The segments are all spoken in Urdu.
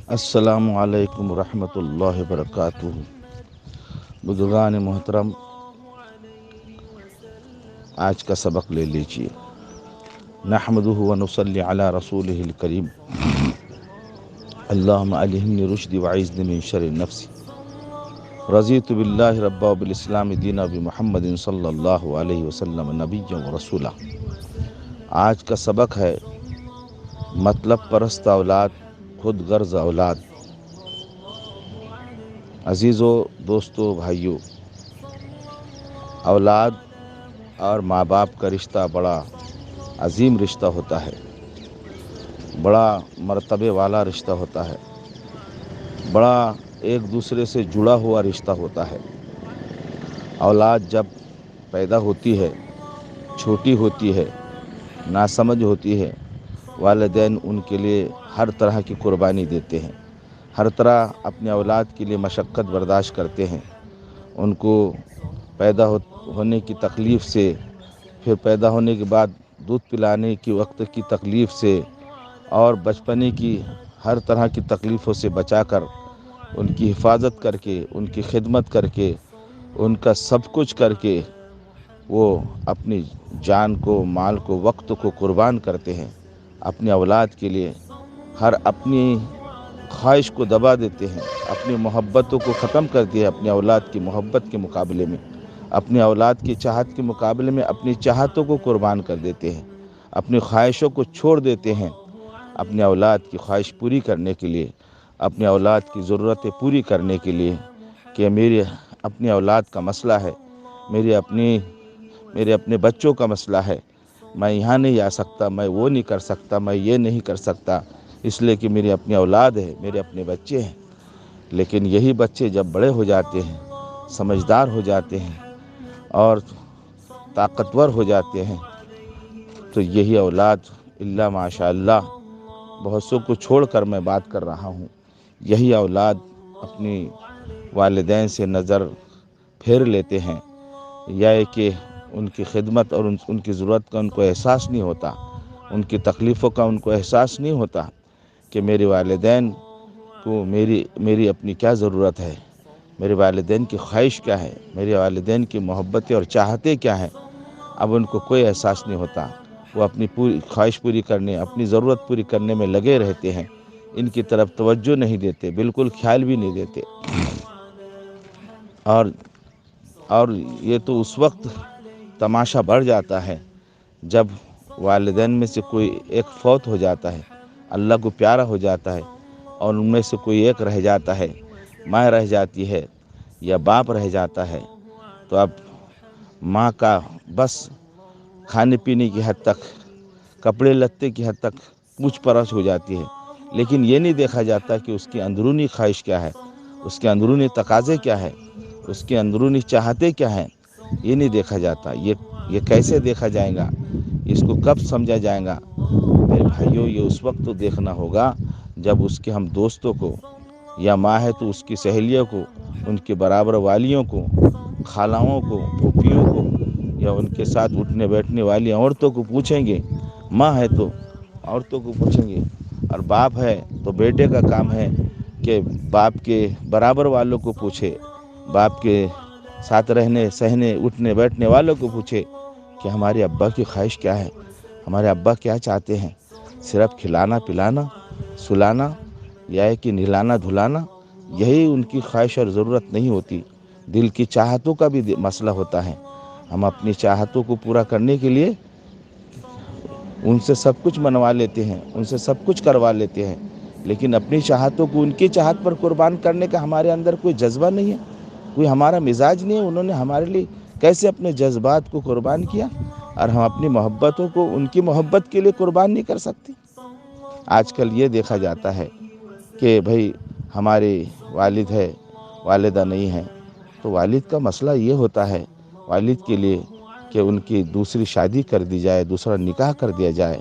السلام علیکم ورحمۃ اللہ وبرکاتہ۔ بزرگان محترم، آج کا سبق لے لیجیے۔ نحمدہ ونصلی علی رسولہ الکریم۔ اللہم الہمنی رشدی وعیذنی من شر نفسی۔ رضیت باللہ ربا وبالاسلام دینا بمحمد صلی اللہ علیہ وسلم نبیا ورسولا۔ آج کا سبق ہے مطلب پرست اولاد، خود غرض اولاد۔ عزیزو، دوستو، بھائیو، اولاد اور ماں باپ کا رشتہ بڑا عظیم رشتہ ہوتا ہے، بڑا مرتبے والا رشتہ ہوتا ہے، بڑا ایک دوسرے سے جڑا ہوا رشتہ ہوتا ہے۔ اولاد جب پیدا ہوتی ہے، چھوٹی ہوتی ہے، ناسمجھ ہوتی ہے، والدین ان کے لیے ہر طرح کی قربانی دیتے ہیں، ہر طرح اپنے اولاد کے لیے مشقت برداشت کرتے ہیں۔ ان کو پیدا ہونے کی تکلیف سے، پھر پیدا ہونے کے بعد دودھ پلانے کی وقت کی تکلیف سے اور بچپنے کی ہر طرح کی تکلیفوں سے بچا کر، ان کی حفاظت کر کے، ان کی خدمت کر کے، ان کا سب کچھ کر کے وہ اپنی جان کو، مال کو، وقت کو قربان کرتے ہیں اپنے اولاد کے لیے۔ اپنی خواہش کو دبا دیتے ہیں، اپنی محبتوں کو ختم کر دیا اپنے اولاد کی محبت کے مقابلے میں، اپنے اولاد کی چاہت کے مقابلے میں اپنی چاہتوں کو قربان کر دیتے ہیں، اپنی خواہشوں کو چھوڑ دیتے ہیں اپنے اولاد کی خواہش پوری کرنے کے لیے، اپنے اولاد کی ضرورتیں پوری کرنے کے لیے کہ میرے اپنی اولاد کا مسئلہ ہے، میرے اپنے بچوں کا مسئلہ ہے، میں یہاں نہیں آ سکتا، میں وہ نہیں کر سکتا، میں یہ نہیں کر سکتا، اس لیے کہ میری اپنی اولاد ہے، میرے اپنے بچے ہیں۔ لیکن یہی بچے جب بڑے ہو جاتے ہیں، سمجھدار ہو جاتے ہیں اور طاقتور ہو جاتے ہیں، تو یہی اولاد اللہ ماشاء اللہ، بہت سو کو چھوڑ کر میں بات کر رہا ہوں، یہی اولاد اپنی والدین سے نظر پھیر لیتے ہیں، یا کہ ان کی خدمت اور ان کی ضرورت کا ان کو احساس نہیں ہوتا، ان کی تکلیفوں کا ان کو احساس نہیں ہوتا کہ میرے والدین کو میری اپنی کیا ضرورت ہے، میرے والدین کی خواہش کیا ہے، میرے والدین کی محبتیں اور چاہتیں کیا ہیں۔ اب ان کو کوئی احساس نہیں ہوتا، وہ اپنی پوری خواہش پوری کرنے، اپنی ضرورت پوری کرنے میں لگے رہتے ہیں، ان کی طرف توجہ نہیں دیتے، بالکل خیال بھی نہیں دیتے۔ اور یہ تو اس وقت تماشا بڑھ جاتا ہے جب والدین میں سے کوئی ایک فوت ہو جاتا ہے، اللہ کو پیارا ہو جاتا ہے، اور ان میں سے کوئی ایک رہ جاتا ہے، ماں رہ جاتی ہے یا باپ رہ جاتا ہے، تو اب ماں کا بس کھانے پینے کی حد تک، کپڑے لتے کی حد تک پوچھ پرچھ ہو جاتی ہے، لیکن یہ نہیں دیکھا جاتا کہ اس کی اندرونی خواہش کیا ہے، اس کے اندرونی تقاضے کیا ہے، اس کے اندرونی چاہتے کیا ہیں، یہ نہیں دیکھا جاتا۔ یہ کیسے دیکھا جائے گا، اس کو کب سمجھا جائے گا؟ میرے بھائیوں، یہ اس وقت تو دیکھنا ہوگا جب اس کے ہم دوستوں کو، یا ماں ہے تو اس کی سہیلیوں کو، ان کے برابر والیوں کو، خالاؤں کو، پھوپھیوں کو، یا ان کے ساتھ اٹھنے بیٹھنے والی عورتوں کو پوچھیں گے۔ ماں ہے تو عورتوں کو پوچھیں گے، اور باپ ہے تو بیٹے کا کام ہے کہ باپ کے برابر والوں کو پوچھے، باپ کے ساتھ رہنے سہنے اٹھنے بیٹھنے والوں کو پوچھے کہ ہمارے ابا کی خواہش کیا ہے، ہمارے ابا کیا چاہتے ہیں، صرف کھلانا پلانا سلانا یا کہ نہلانا دھلانا، یہی ان کی خواہش اور ضرورت نہیں ہوتی، دل کی چاہتوں کا بھی مسئلہ ہوتا ہے۔ ہم اپنی چاہتوں کو پورا کرنے کے لیے ان سے سب کچھ منوا لیتے ہیں، ان سے سب کچھ کروا لیتے ہیں، لیکن اپنی چاہتوں کو ان کی چاہت پر قربان کرنے کا ہمارے اندر کوئی جذبہ نہیں ہے، کوئی ہمارا مزاج نہیں ہے۔ انہوں نے ہمارے لیے کیسے اپنے جذبات کو قربان کیا، اور ہم اپنی محبتوں کو ان کی محبت کے لیے قربان نہیں کر سکتے۔ آج کل یہ دیکھا جاتا ہے کہ بھئی ہمارے والد ہے، والدہ نہیں ہے، تو والد کا مسئلہ یہ ہوتا ہے والد کے لیے کہ ان کی دوسری شادی کر دی جائے، دوسرا نکاح کر دیا جائے،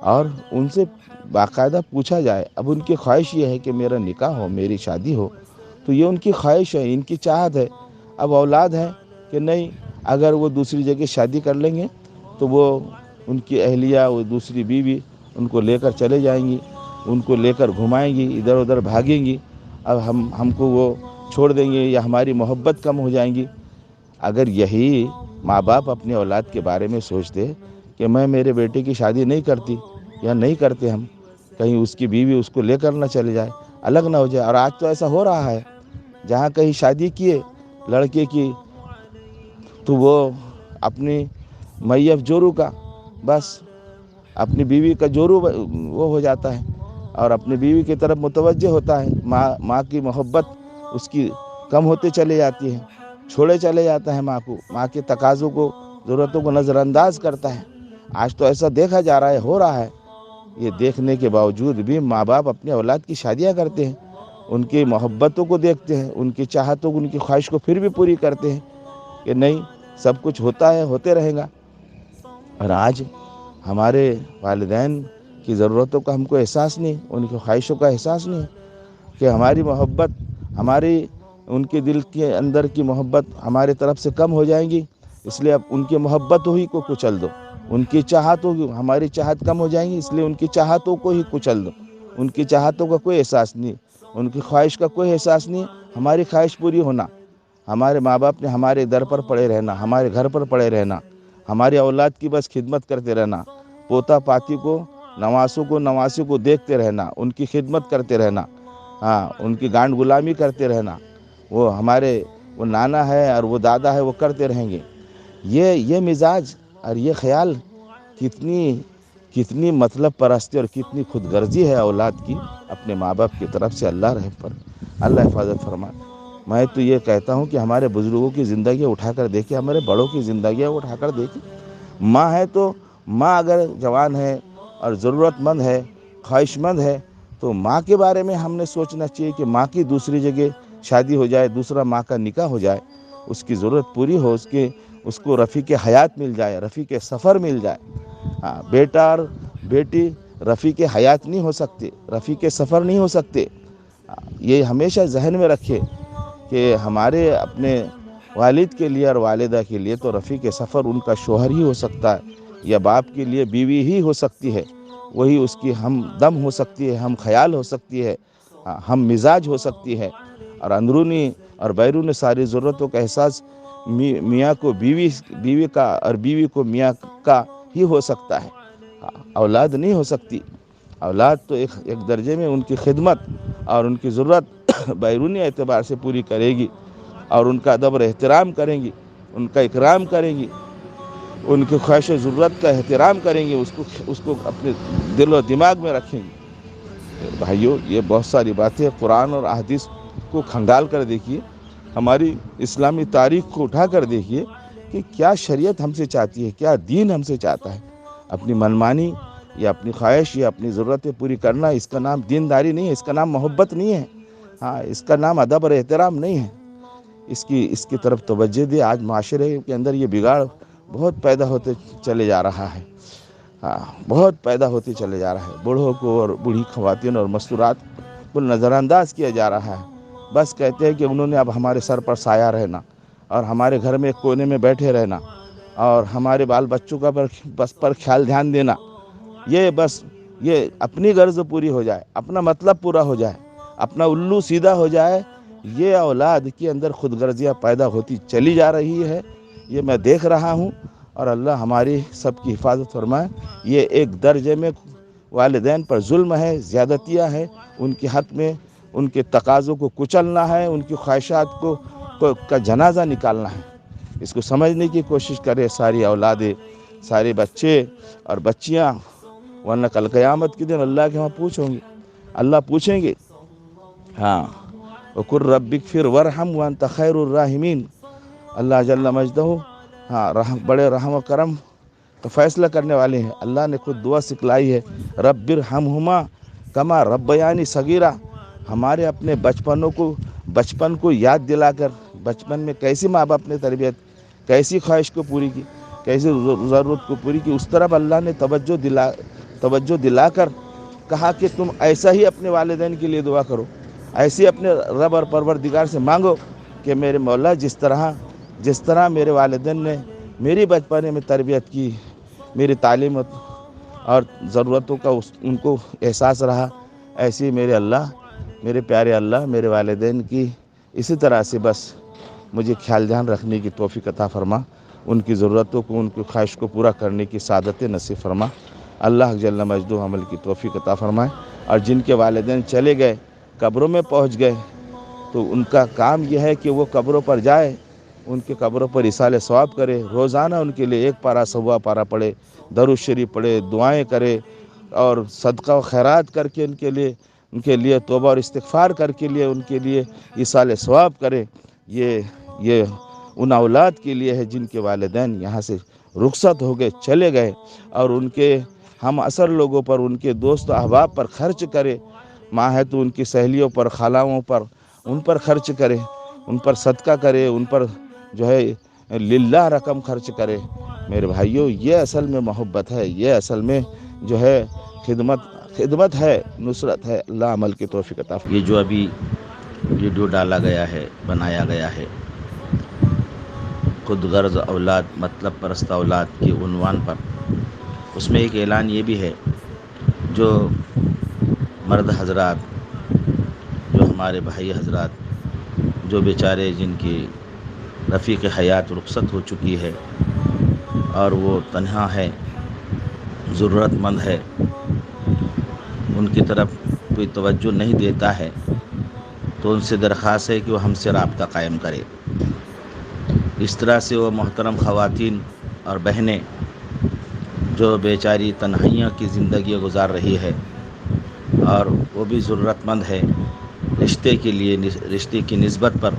اور ان سے باقاعدہ پوچھا جائے۔ اب ان کی خواہش یہ ہے کہ میرا نکاح ہو، میری شادی ہو، تو یہ ان کی خواہش ہے، ان کی چاہت ہے۔ اب اولاد ہے کہ نہیں، اگر وہ دوسری جگہ شادی کر لیں گے تو وہ ان کی اہلیہ، وہ دوسری بیوی ان کو لے کر چلے جائیں گی، ان کو لے کر گھمائیں گی، ادھر ادھر بھاگیں گی، اب ہم کو وہ چھوڑ دیں گے یا ہماری محبت کم ہو جائیں گی۔ اگر یہی ماں باپ اپنے اولاد کے بارے میں سوچتے کہ میں میرے بیٹے کی شادی نہیں کرتی یا نہیں کرتے ہم، کہیں اس کی بیوی اس کو لے کر نہ چلے جائے، الگ نہ ہو جائے۔ اور آج تو ایسا ہو رہا ہے، جہاں کہیں شادی کیے لڑکے کی تو وہ اپنی میف جورو کا، بس اپنی بیوی کا جورو وہ ہو جاتا ہے اور اپنی بیوی کی طرف متوجہ ہوتا ہے۔ ماں کی محبت اس کی کم ہوتے چلے جاتی ہے، چھوڑے چلے جاتا ہے ماں کو، ماں کے تقاضوں کو، ضرورتوں کو نظر انداز کرتا ہے۔ آج تو ایسا دیکھا جا رہا ہے، ہو رہا ہے۔ یہ دیکھنے کے باوجود بھی ماں باپ اپنے اولاد کی شادیاں کرتے ہیں، ان کی محبتوں کو دیکھتے ہیں، ان کی چاہتوں کو، ان کی خواہش کو پھر بھی پوری کرتے ہیں کہ نہیں سب کچھ ہوتا ہے، ہوتے رہے گا۔ اور آج ہمارے والدین کی ضرورتوں کا ہم کو احساس نہیں، ان کی خواہشوں کا احساس نہیں کہ ہماری محبت، ہماری ان کے دل کے اندر کی محبت ہمارے طرف سے کم ہو جائیں گی، اس لیے اب ان کی محبتوں ہی کو کچل دو۔ ان کی چاہتوں کی، ہماری چاہت کم ہو جائیں گی، اس لیے ان کی چاہتوں کو ہی کچل دو۔ ان کی چاہتوں کا کوئی احساس نہیں، ان کی خواہش کا کوئی احساس نہیں، ہماری خواہش پوری ہونا۔ ہمارے ماں باپ نے ہمارے در پر پڑے رہنا، ہمارے گھر پر پڑے رہنا، ہماری اولاد کی بس خدمت کرتے رہنا، پوتا پاتی کو، نواسوں کو، نواسی کو دیکھتے رہنا، ان کی خدمت کرتے رہنا، ان کی گانڈ غلامی کرتے رہنا۔ وہ ہمارے وہ نانا ہے اور وہ دادا ہے، وہ کرتے رہیں گے۔ یہ مزاج اور یہ خیال کتنی مطلب پرستی اور کتنی خود غرضی ہے اولاد کی اپنے ماں باپ کی طرف سے۔ اللہ رحم پر، اللہ حفاظت فرمائے۔ میں تو یہ کہتا ہوں کہ ہمارے بزرگوں کی زندگیاں اٹھا کر دیکھیں، ہمارے بڑوں کی زندگیاں اٹھا کر دیکھیں۔ ماں ہے تو ماں اگر جوان ہے اور ضرورت مند ہے، خواہش مند ہے، تو ماں کے بارے میں ہم نے سوچنا چاہیے کہ ماں کی دوسری جگہ شادی ہو جائے، دوسرا ماں کا نکاح ہو جائے، اس کی ضرورت پوری ہو، اس کو رفیق حیات مل جائے، رفیق سفر مل جائے۔ بیٹا اور بیٹی رفیق حیات نہیں ہو سکتے، رفیق سفر نہیں ہو سکتے۔ یہ ہمیشہ ذہن میں رکھے کہ ہمارے اپنے والد کے لیے اور والدہ کے لیے تو رفیق سفر ان کا شوہر ہی ہو سکتا ہے، یا باپ کے لیے بیوی ہی ہو سکتی ہے، وہی اس کی ہم دم ہو سکتی ہے، ہم خیال ہو سکتی ہے، ہم مزاج ہو سکتی ہے۔ اور اندرونی اور بیرونی ساری ضرورتوں کا احساس میاں کو بیوی کا اور بیوی کو میاں کا ہی ہو سکتا ہے، اولاد نہیں ہو سکتی۔ اولاد تو ایک درجے میں ان کی خدمت اور ان کی ضرورت بیرونی اعتبار سے پوری کرے گی، اور ان کا ادب اور احترام کریں گی، ان کا اکرام کریں گی، ان کی خواہش و ضرورت کا احترام کریں گے، اس کو اپنے دل و دماغ میں رکھیں گے۔ بھائیو، یہ بہت ساری باتیں قرآن اور احادیث کو کھنگال کر دیکھیے، ہماری اسلامی تاریخ کو اٹھا کر دیکھیے کہ کیا شریعت ہم سے چاہتی ہے، کیا دین ہم سے چاہتا ہے۔ اپنی منمانی یا اپنی خواہش یا اپنی ضرورتیں پوری کرنا، اس کا نام دینداری نہیں ہے، اس کا نام محبت نہیں ہے، اس کا نام ادب اور احترام نہیں ہے۔ اس کی طرف توجہ دے۔ آج معاشرے کے اندر یہ بگاڑ بہت پیدا ہوتے چلے جا رہا ہے، بہت پیدا ہوتے چلے جا رہا ہے۔ بوڑھوں کو اور بوڑھی خواتین اور مستورات کو نظر انداز کیا جا رہا ہے۔ بس کہتے ہیں کہ انہوں نے اب ہمارے سر پر سایہ رہنا، اور ہمارے گھر میں ایک کونے میں بیٹھے رہنا، اور ہمارے بال بچوں کا بس پر خیال دھیان دینا۔ یہ اپنی غرض پوری ہو جائے، اپنا مطلب پورا ہو جائے، اپنا الو سیدھا ہو جائے، یہ اولاد کے اندر خود غرضیاں پیدا ہوتی چلی جا رہی ہے۔ یہ میں دیکھ رہا ہوں، اور اللہ ہماری سب کی حفاظت فرمائے۔ یہ ایک درجے میں والدین پر ظلم ہے، زیادتیاں ہیں ان کے حق میں، ان کے تقاضوں کو کچلنا ہے، ان کی خواہشات کا جنازہ نکالنا ہے۔ اس کو سمجھنے کی کوشش کرے ساری اولادیں، سارے بچے اور بچیاں، ورنہ کل قیامت کے دن اللہ کے وہاں اللہ پوچھیں گے، وَقُلْ رَبِّ اغْفِرْ وَارْحَمْ وَأَنْتَ خَيْرُ الرَّاحِمِينَ۔ اللہ جل مجدہ بڑے رحم و کرم کا فیصلہ کرنے والے ہیں۔ اللہ نے خود دعا سکھلائی ہے، رَبِّ ارْحَمْہُمَا کما ربیانی صغیرہ۔ ہمارے اپنے بچپن کو یاد دلا کر، بچپن میں کیسی ماں باپ نے تربیت، کیسی خواہش کو پوری کی، کیسی ضرورت کو پوری کی، اس طرف اللہ نے توجہ دلا کر کہا کہ تم ایسا ہی اپنے والدین کے لیے دعا کرو، ایسے اپنے رب اور پروردگار سے مانگو کہ میرے مولا جس طرح میرے والدین نے میری بچپنے میں تربیت کی، میری تعلیم اور ضرورتوں کا ان کو احساس رہا، ایسے ہی میرے اللہ، میرے پیارے اللہ، میرے والدین کی اسی طرح سے بس مجھے خیال دھیان رکھنے کی توفیق عطا فرما، ان کی ضرورتوں کو، ان کی خواہش کو پورا کرنے کی سعادت نصیب فرما۔ اللہ جل مجدہ عمل کی توفیق عطا فرمائے۔ اور جن کے والدین چلے گئے، قبروں میں پہنچ گئے، تو ان کا کام یہ ہے کہ وہ قبروں پر جائے، ان کے قبروں پر ایصال ثواب کرے، روزانہ ان کے لیے 1 پارہ سوا پارہ پڑھے، درود شریف پڑھے، دعائیں کرے، اور صدقہ و خیرات کر کے ان کے لیے توبہ اور استغفار کر کے لیے ان کے لیے ایصال ثواب کرے۔ یہ ان اولاد کے لیے ہے جن کے والدین یہاں سے رخصت ہو گئے، چلے گئے، اور ان کے ہم اثر لوگوں پر، ان کے دوست و احباب پر خرچ کرے، ماں ہے تو ان کی سہیلیوں پر، خالاؤں پر، ان پر خرچ کرے، ان پر صدقہ کرے، ان پر جو ہے للہ رقم خرچ کرے۔ میرے بھائیوں، یہ اصل میں محبت ہے، یہ اصل میں جو ہے خدمت ہے، نصرت ہے۔ اللہ عمل کی توفیق عطا فرمائے۔ یہ جو ابھی ویڈیو ڈالا گیا ہے، بنایا گیا ہے، خود غرض اولاد، مطلب پرست اولاد کے عنوان پر، اس میں ایک اعلان یہ بھی ہے، جو مرد حضرات، جو ہمارے بھائی حضرات، جو بیچارے جن کی رفیق حیات رخصت ہو چکی ہے اور وہ تنہا ہے، ضرورت مند ہے، ان کی طرف کوئی توجہ نہیں دیتا ہے، تو ان سے درخواست ہے کہ وہ ہم سے رابطہ قائم کرے۔ اس طرح سے وہ محترم خواتین اور بہنیں جو بیچاری تنہائیوں کی زندگی گزار رہی ہے، اور وہ بھی ضرورت مند ہے رشتے کے لیے، رشتے کی نسبت پر،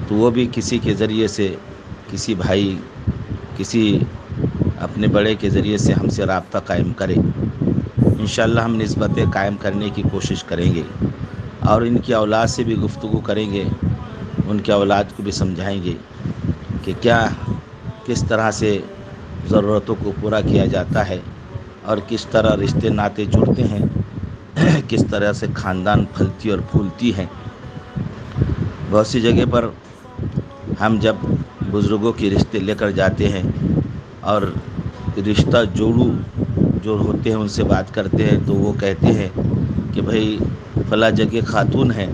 تو وہ بھی کسی کے ذریعے سے، کسی بھائی، کسی اپنے بڑے کے ذریعے سے ہم سے رابطہ قائم کرے۔ انشاءاللہ ہم نسبتیں قائم کرنے کی کوشش کریں گے، اور ان کی اولاد سے بھی گفتگو کریں گے، ان کی اولاد کو بھی سمجھائیں گے کہ کس طرح سے ضرورتوں کو پورا کیا جاتا ہے، اور کس طرح رشتے ناطے جڑتے ہیں، کس طرح سے خاندان پھلتی اور پھولتی ہیں۔ بہت سی جگہ پر ہم جب بزرگوں کے رشتے لے کر جاتے ہیں اور رشتہ جوڑو جو ہوتے ہیں ان سے بات کرتے ہیں، تو وہ کہتے ہیں کہ بھئی فلاں جگہ خاتون ہے،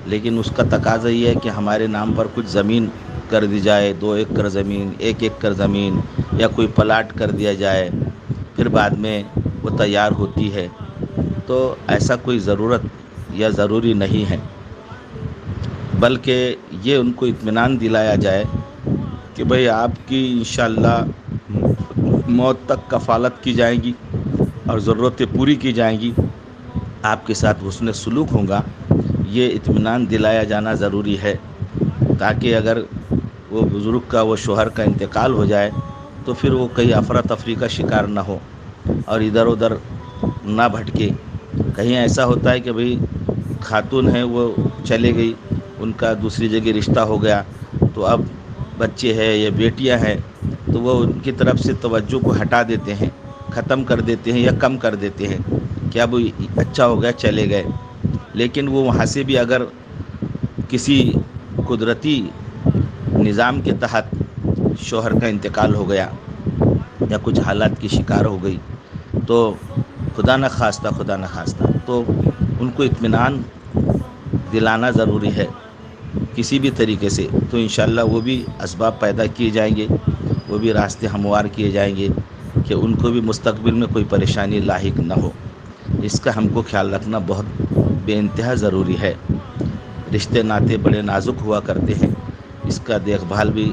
لیکن اس کا تقاضا یہ ہے کہ ہمارے نام پر کچھ زمین کر دی جائے، 2 ایکڑ زمین، 1 ایکڑ زمین، یا کوئی پلاٹ کر دیا جائے، پھر بعد میں وہ تیار ہوتی ہے۔ تو ایسا کوئی ضرورت یا ضروری نہیں ہے، بلکہ یہ ان کو اطمینان دلایا جائے کہ بھئی آپ کی انشاءاللہ موت تک کفالت کی جائے گی اور ضرورتیں پوری کی جائیں گی، آپ کے ساتھ حسن سلوک ہوگا۔ یہ اطمینان دلایا جانا ضروری ہے، تاکہ اگر وہ بزرگ کا، وہ شوہر کا انتقال ہو جائے تو پھر وہ کہیں افراتفری کا شکار نہ ہو اور ادھر ادھر نہ بھٹکے۔ کہیں ایسا ہوتا ہے کہ بھئی خاتون ہے، وہ چلے گئی، ان کا دوسری جگہ رشتہ ہو گیا، تو اب بچے ہیں یا بیٹیاں ہیں، تو وہ ان کی طرف سے توجہ کو ہٹا دیتے ہیں، ختم کر دیتے ہیں یا کم کر دیتے ہیں کہ اب اچھا ہو گیا، چلے گئے۔ لیکن وہ وہاں سے بھی اگر کسی قدرتی نظام کے تحت شوہر کا انتقال ہو گیا یا کچھ حالات کی شکار ہو گئی، تو خدا نہ خواستہ تو ان کو اطمینان دلانا ضروری ہے کسی بھی طریقے سے۔ تو انشاءاللہ وہ بھی اسباب پیدا کیے جائیں گے، وہ بھی راستے ہموار کیے جائیں گے کہ ان کو بھی مستقبل میں کوئی پریشانی لاحق نہ ہو۔ اس کا ہم کو خیال رکھنا بہت بے انتہا ضروری ہے۔ رشتے ناطے بڑے نازک ہوا کرتے ہیں، اس کا دیکھ بھال بھی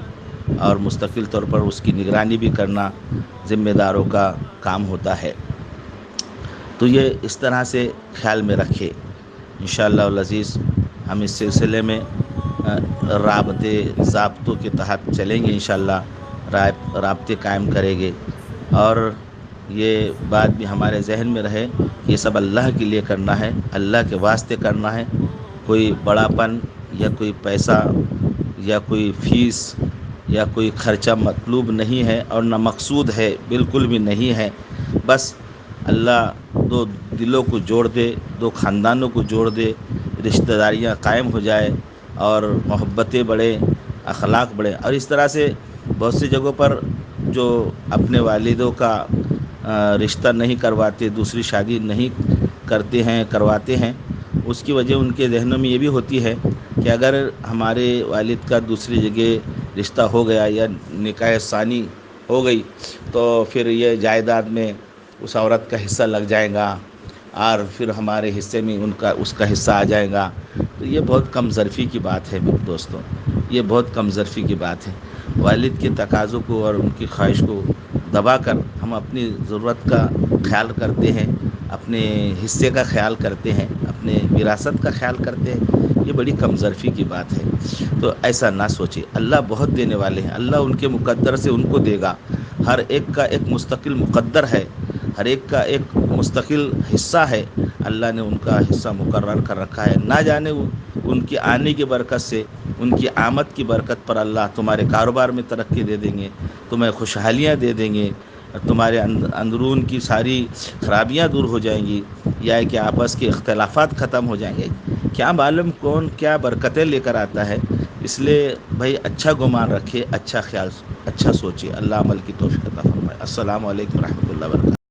اور مستقل طور پر اس کی نگرانی بھی کرنا ذمہ داروں کا کام ہوتا ہے۔ تو یہ اس طرح سے خیال میں رکھے۔ انشاءاللہ العزیز ہم اس سلسلے میں ضابطوں کے تحت چلیں گے، انشاءاللہ رابطے قائم کریں گے، اور یہ بات بھی ہمارے ذہن میں رہے کہ یہ سب اللہ کے لیے کرنا ہے، اللہ کے واسطے کرنا ہے۔ کوئی بڑا پن یا کوئی پیسہ یا کوئی فیس یا کوئی خرچہ مطلوب نہیں ہے، اور نہ مقصود ہے، بالکل بھی نہیں ہے۔ بس اللہ 2 دلوں کو جوڑ دے، 2 خاندانوں کو جوڑ دے، رشتہ داریاں قائم ہو جائے، اور محبتیں بڑھے، اخلاق بڑھے۔ اور اس طرح سے بہت سی جگہوں پر جو اپنے والدوں کا رشتہ نہیں کرواتے، دوسری شادی نہیں کرتے ہیں کرواتے ہیں، اس کی وجہ ان کے ذہنوں میں یہ بھی ہوتی ہے کہ اگر ہمارے والد کا دوسری جگہ رشتہ ہو گیا یا نکاح ثانی ہو گئی تو پھر یہ جائیداد میں اس عورت کا حصہ لگ جائے گا اور پھر ہمارے حصے میں اس کا حصہ آ جائے گا. تو یہ بہت کم ظرفی کی بات ہے دوستوں، یہ بہت کم ظرفی کی بات ہے. والد کے تقاضوں کو اور ان کی خواہش کو دبا کر ہم اپنی ضرورت کا خیال کرتے ہیں، اپنے حصے کا خیال کرتے ہیں، اپنے وراثت کا خیال کرتے ہیں. یہ بڑی کم ظرفی کی بات ہے. تو ایسا نہ سوچے، اللہ بہت دینے والے ہیں، اللہ ان کے مقدر سے ان کو دے گا. ہر ایک کا ایک مستقل مقدر ہے، ہر ایک کا ایک مستقل حصہ ہے. اللہ نے ان کا حصہ مقرر کر رکھا ہے. نہ جانے ان کی آنے کی برکت سے، ان کی آمد کی برکت پر اللہ تمہارے کاروبار میں ترقی دے دیں گے، تمہیں خوشحالیاں دے دیں گے، تمہارے اندرون کی ساری خرابیاں دور ہو جائیں گی، یا کہ آپس کے اختلافات ختم ہو جائیں گے. کیا معلوم کون کیا برکتیں لے کر آتا ہے. اس لیے بھائی اچھا گمان رکھے، اچھا خیال، اچھا سوچے. اللہ عمل کی توفیق عطا فرمائے. السلام علیکم ورحمۃ اللہ وبرکاتہ.